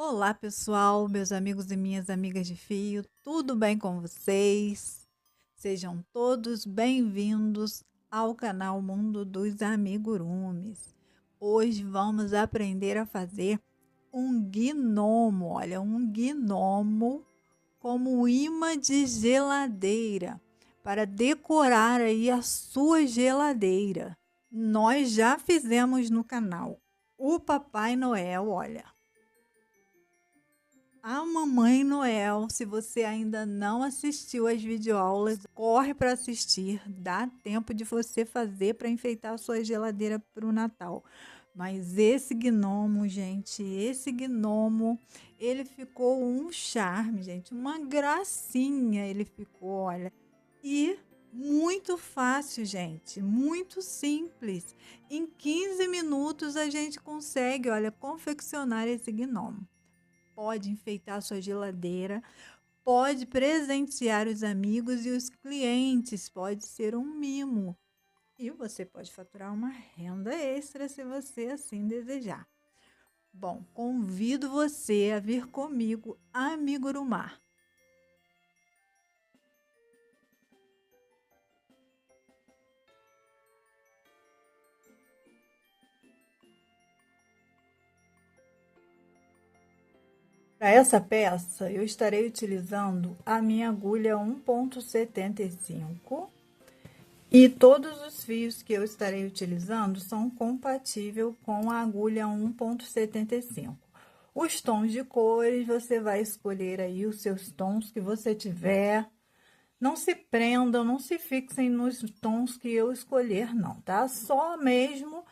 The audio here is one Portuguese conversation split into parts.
Olá, pessoal, meus amigos e minhas amigas de fio, tudo bem com vocês? Sejam todos bem-vindos ao canal Mundo dos Amigurumis. Hoje vamos aprender a fazer um gnomo, olha, um gnomo como imã de geladeira, para decorar aí a sua geladeira. Nós já fizemos no canal o Papai Noel, olha. A Mamãe Noel, se você ainda não assistiu às videoaulas, corre para assistir, dá tempo de você fazer para enfeitar a sua geladeira para o Natal. Mas esse gnomo, gente, ele ficou um charme, gente, uma gracinha ele ficou, olha. E muito fácil, gente, muito simples. Em 15 minutos a gente consegue, olha, confeccionar esse gnomo. Pode enfeitar sua geladeira, pode presentear os amigos e os clientes, pode ser um mimo. E você pode faturar uma renda extra se você assim desejar. Bom, convido você a vir comigo a amigurumar. Para essa peça, eu estarei utilizando a minha agulha 1,75 e todos os fios que eu estarei utilizando são compatíveis com a agulha 1,75. Os tons de cores, você vai escolher aí os seus tons que você tiver. Não se prendam, não se fixem nos tons que eu escolher, não, tá? Só mesmo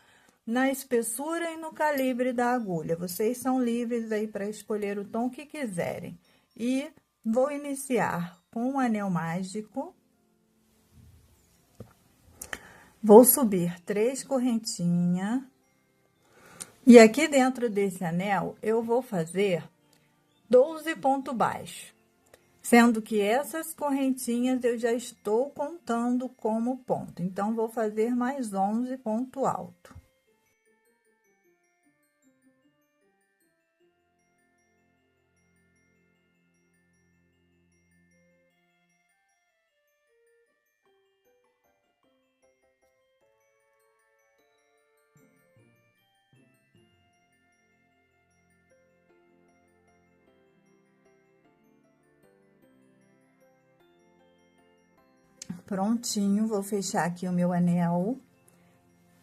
na espessura e no calibre da agulha. Vocês são livres aí para escolher o tom que quiserem. E vou iniciar com um anel mágico. Vou subir 3 correntinhas. E aqui dentro desse anel, eu vou fazer 12 pontos baixos. Sendo que essas correntinhas eu já estou contando como ponto. Então, vou fazer mais 11 ponto alto. Prontinho, vou fechar aqui o meu anel.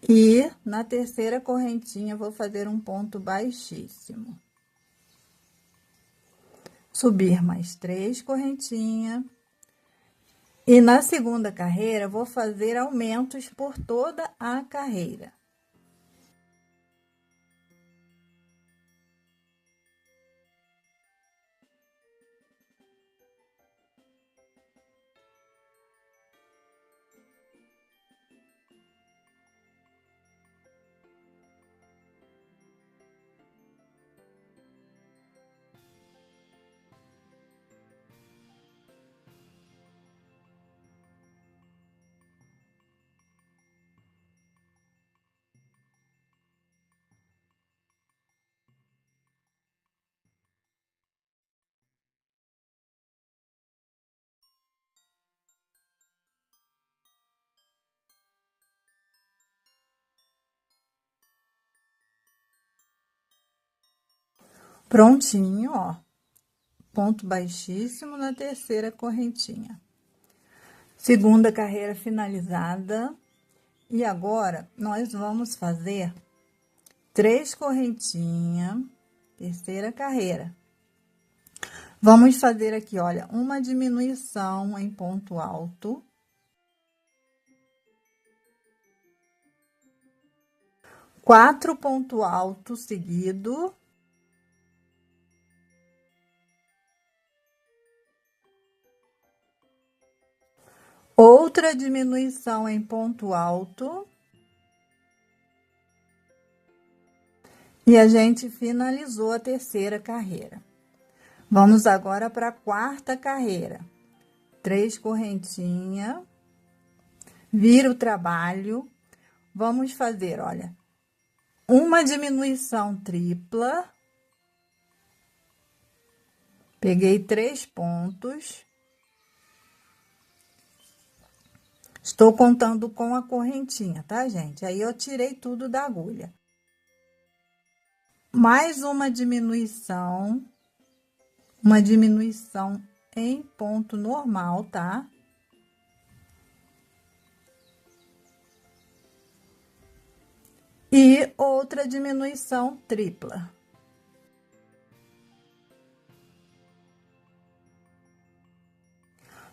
E na terceira correntinha, vou fazer um ponto baixíssimo. Subir mais 3 correntinhas. E na segunda carreira, vou fazer aumentos por toda a carreira. Prontinho, ó. Ponto baixíssimo na terceira correntinha. Segunda carreira finalizada. E agora, nós vamos fazer 3 correntinhas, terceira carreira. Vamos fazer aqui, olha, uma diminuição em ponto alto. 4 ponto alto seguido. Outra diminuição em ponto alto. E a gente finalizou a terceira carreira. Vamos agora para a quarta carreira. 3 correntinhas. Vira o trabalho. Vamos fazer, olha, uma diminuição tripla. Peguei 3 pontos. Estou contando com a correntinha, tá, gente? Aí, eu tirei tudo da agulha. Mais uma diminuição em ponto normal, tá? E outra diminuição tripla.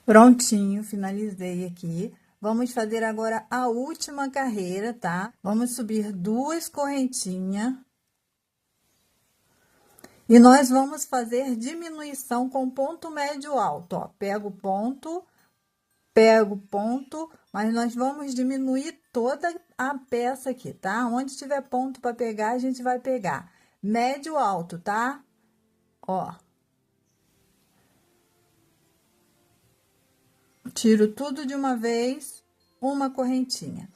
Prontinho, finalizei aqui. Vamos fazer agora a última carreira, tá? Vamos subir 2 correntinhas. E nós vamos fazer diminuição com ponto médio alto, ó. Pego o ponto, mas nós vamos diminuir toda a peça aqui, tá? Onde tiver ponto para pegar, a gente vai pegar. Médio alto, tá? Ó. Tiro tudo de uma vez, uma correntinha.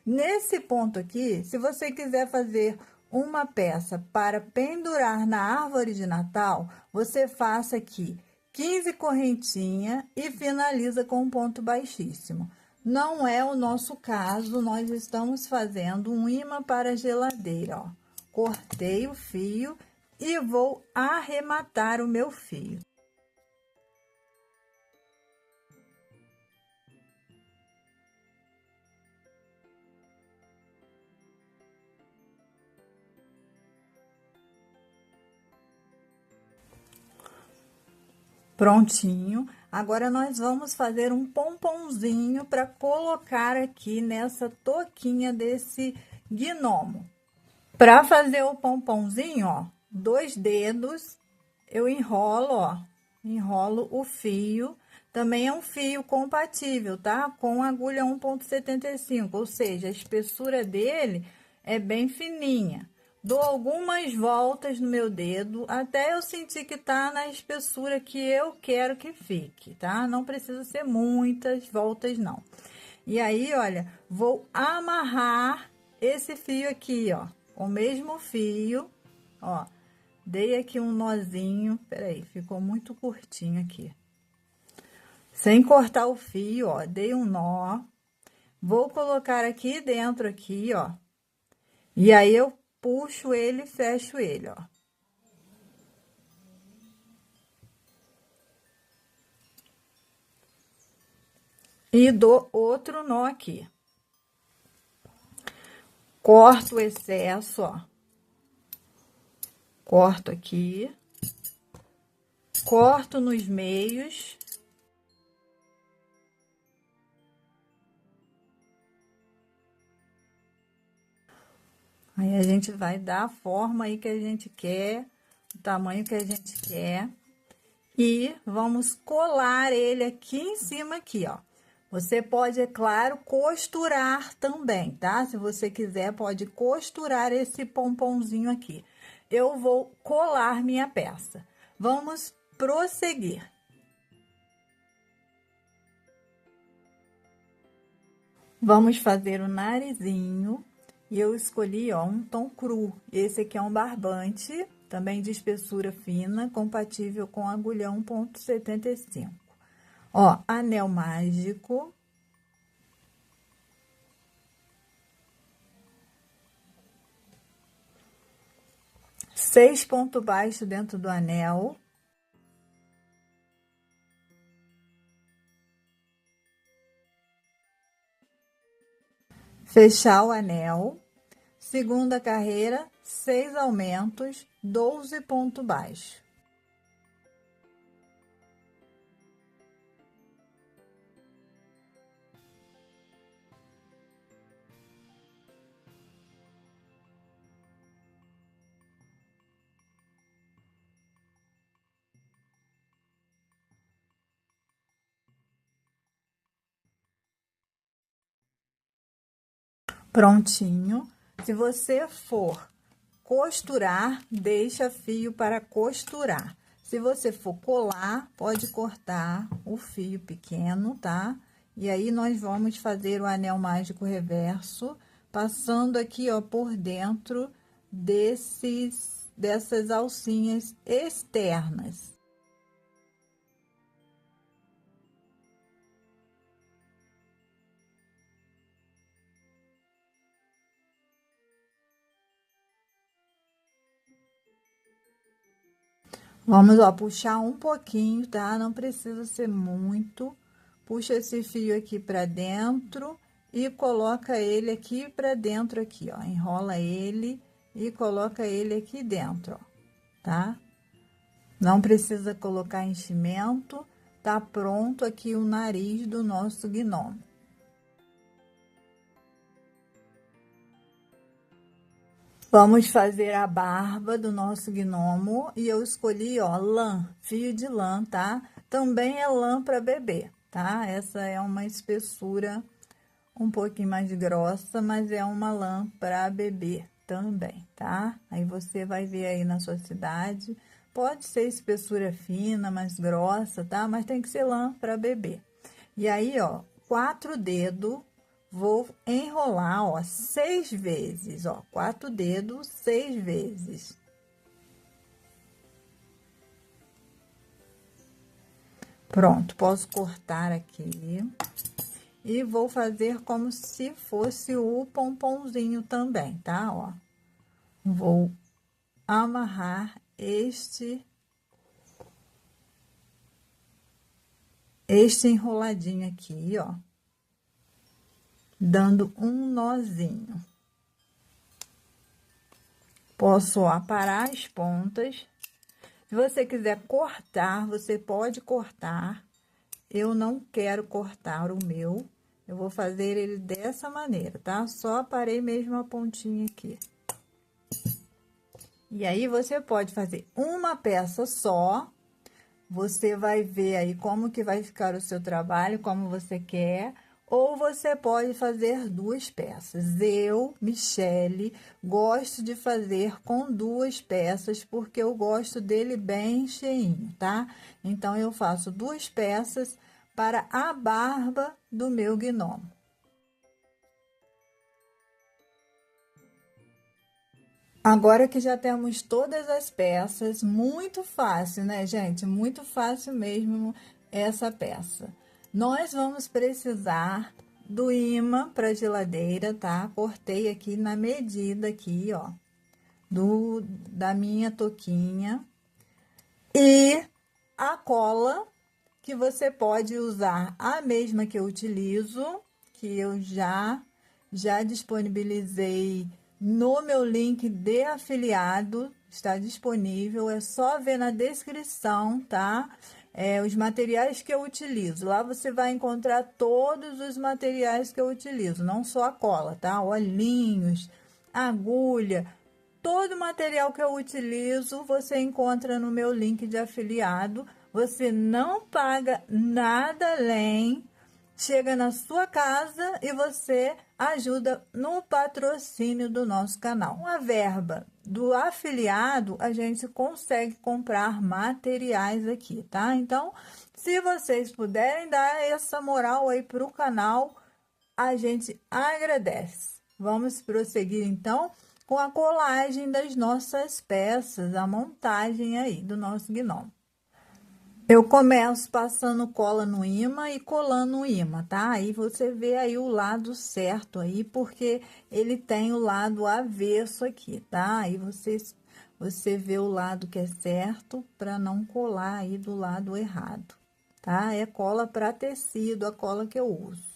Nesse ponto aqui, se você quiser fazer uma peça para pendurar na árvore de Natal, você faça aqui 15 correntinhas e finaliza com um ponto baixíssimo. Não é o nosso caso, nós estamos fazendo um imã para a geladeira, ó. Cortei o fio e vou arrematar o meu fio. Prontinho. Agora, nós vamos fazer um pomponzinho para colocar aqui nessa toquinha desse gnomo. Para fazer o pomponzinho, ó, 2 dedos, eu enrolo o fio. Também é um fio compatível, tá? Com agulha 1,75, ou seja, a espessura dele é bem fininha. Dou algumas voltas no meu dedo, até eu sentir que tá na espessura que eu quero que fique, tá? Não precisa ser muitas voltas, não. E aí, olha, vou amarrar esse fio aqui, ó, o mesmo fio, ó. Dei aqui um nozinho, peraí, ficou muito curtinho aqui. Sem cortar o fio, ó, dei um nó. Vou colocar aqui dentro, aqui, ó. E aí, eu puxo ele e fecho ele, ó. E dou outro nó aqui. Corto o excesso, ó. Corto aqui. Corto nos meios. Aí, a gente vai dar a forma aí que a gente quer, o tamanho que a gente quer. E vamos colar ele aqui em cima, aqui, ó. Você pode, é claro, costurar também, tá? Se você quiser, pode costurar esse pomponzinho aqui. Eu vou colar minha peça. Vamos prosseguir. Vamos fazer o narizinho. E eu escolhi, ó, um tom cru. Esse aqui é um barbante, também de espessura fina, compatível com agulha 1,75. Ó, anel mágico. Seis pontos baixos dentro do anel. Fechar o anel. Segunda carreira, 6 aumentos, 12 pontos baixos. Prontinho. Se você for costurar, deixa fio para costurar. Se você for colar, pode cortar o fio pequeno, tá? E aí, nós vamos fazer o anel mágico reverso, passando aqui, ó, por dentro dessas alcinhas externas. Vamos, ó, puxar um pouquinho, tá? Não precisa ser muito. Puxa esse fio aqui pra dentro e coloca ele aqui pra dentro aqui, ó. Enrola ele e coloca ele aqui dentro, ó, tá? Não precisa colocar enchimento. Tá pronto aqui o nariz do nosso gnomo. Vamos fazer a barba do nosso gnomo e eu escolhi, ó, lã, fio de lã, tá? Também é lã para bebê, tá? Essa é uma espessura um pouquinho mais grossa, mas é uma lã para bebê também, tá? Aí você vai ver aí na sua cidade, pode ser espessura fina, mais grossa, tá? Mas tem que ser lã para bebê. E aí, ó, 4 dedos. Vou enrolar, ó, 6 vezes, ó, 4 dedos, 6 vezes. Pronto, posso cortar aqui. E vou fazer como se fosse o pomponzinho também, tá? Ó, vou amarrar este enroladinho aqui, ó, dando um nozinho. Posso aparar as pontas. Se você quiser cortar, você pode cortar. Eu não quero cortar o meu. Eu vou fazer ele dessa maneira, tá? Só aparei mesmo a pontinha aqui. E aí, você pode fazer uma peça só. Você vai ver aí como que vai ficar o seu trabalho, como você quer. Ou você pode fazer 2 peças. Eu, Michele, gosto de fazer com 2 peças, porque eu gosto dele bem cheinho, tá? Então, eu faço 2 peças para a barba do meu gnomo. Agora que já temos todas as peças, muito fácil, né, gente? Muito fácil mesmo essa peça. Nós vamos precisar do imã para geladeira, tá? Cortei aqui na medida aqui, ó, da minha touquinha. E a cola, que você pode usar a mesma que eu utilizo, que eu já disponibilizei no meu link de afiliado, está disponível, é só ver na descrição, tá? Os materiais que eu utilizo. Lá você vai encontrar todos os materiais que eu utilizo, não só a cola, tá? Olhinhos, agulha, todo o material que eu utilizo, você encontra no meu link de afiliado. Você não paga nada além. Chega na sua casa e você ajuda no patrocínio do nosso canal. Com a verba do afiliado, a gente consegue comprar materiais aqui, tá? Então, se vocês puderem dar essa moral aí pro canal, a gente agradece. Vamos prosseguir então com a colagem das nossas peças, a montagem aí do nosso gnomo. Eu começo passando cola no imã e colando o imã, tá? Aí você vê aí o lado certo aí, porque ele tem o lado avesso aqui, tá? Aí você vê o lado que é certo para não colar aí do lado errado, tá? É cola para tecido, a cola que eu uso.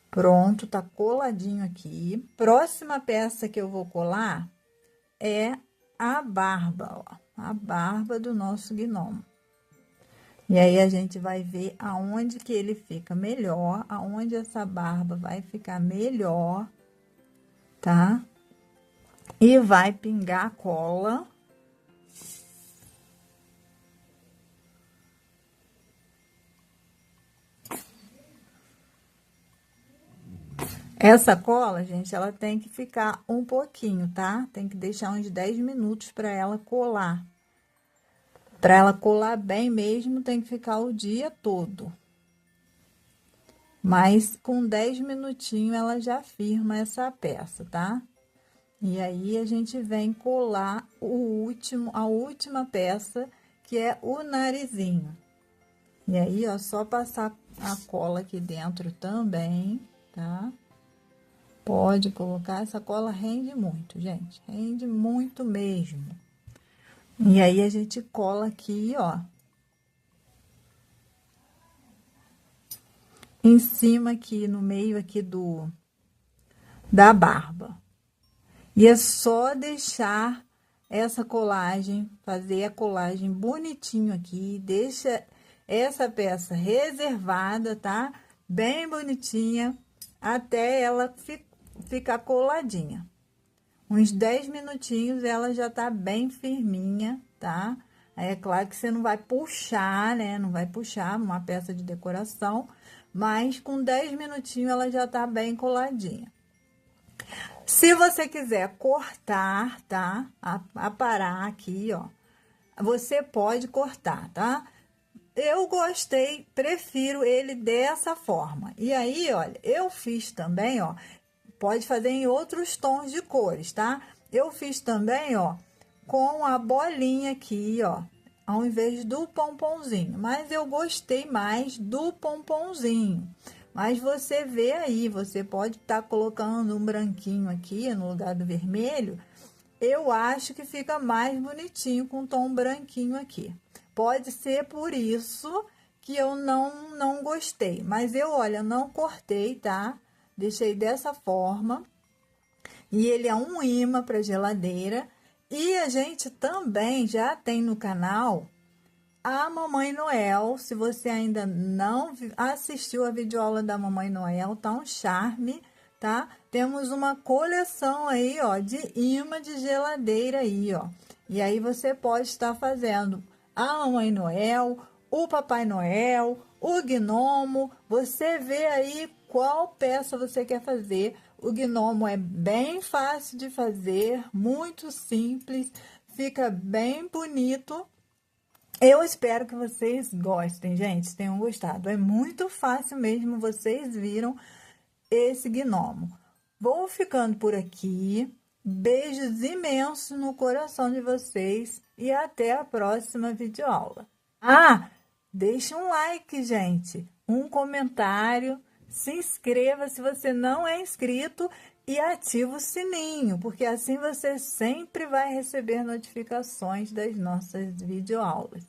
Pronto, tá coladinho aqui. Próxima peça que eu vou colar é a barba, ó, a barba do nosso gnomo. E aí, a gente vai ver aonde que ele fica melhor, aonde essa barba vai ficar melhor, tá? E vai pingar a cola. Essa cola, gente, ela tem que ficar um pouquinho, tá? Tem que deixar uns 10 minutos para ela colar. Para ela colar bem mesmo, tem que ficar o dia todo. Mas com 10 minutinhos ela já firma essa peça, tá? E aí, a gente vem colar a última peça, que é o narizinho. E aí, ó, só passar a cola aqui dentro também, tá? Pode colocar, essa cola rende muito, gente. Rende muito mesmo. E aí, a gente cola aqui, ó. Em cima aqui, no meio aqui da barba. E é só deixar essa colagem, fazer a colagem bonitinho aqui. Deixa essa peça reservada, tá? Bem bonitinha, até ela ficar coladinha. Uns 10 minutinhos ela já tá bem firminha, tá? Aí é claro que você não vai puxar, né? Não vai puxar uma peça de decoração, mas com 10 minutinhos ela já tá bem coladinha. Se você quiser cortar, tá? Aparar aqui, ó. Você pode cortar, tá? Eu gostei, prefiro ele dessa forma. E aí, olha, eu fiz também, ó. Pode fazer em outros tons de cores, tá? Eu fiz também, ó, com a bolinha aqui, ó, ao invés do pomponzinho. Mas eu gostei mais do pomponzinho. Mas você vê aí, você pode estar colocando um branquinho aqui no lugar do vermelho. Eu acho que fica mais bonitinho com um tom branquinho aqui. Pode ser por isso que eu não gostei. Mas eu, olha, não cortei, tá? Deixei dessa forma. E ele é um imã para geladeira. E a gente também já tem no canal a Mamãe Noel. Se você ainda não assistiu a videoaula da Mamãe Noel, tá um charme, tá? Temos uma coleção aí, ó, de imã de geladeira aí, ó. E aí você pode estar fazendo a Mamãe Noel, o Papai Noel, o gnomo. Você vê aí qual peça você quer fazer. O gnomo é bem fácil de fazer, muito simples, fica bem bonito. Eu espero que vocês gostem, gente, tenham gostado. É muito fácil mesmo, vocês viram esse gnomo. Vou ficando por aqui. Beijos imensos no coração de vocês e até a próxima videoaula. Ah, deixa um like, gente, um comentário, se inscreva se você não é inscrito e ativa o sininho, porque assim você sempre vai receber notificações das nossas videoaulas.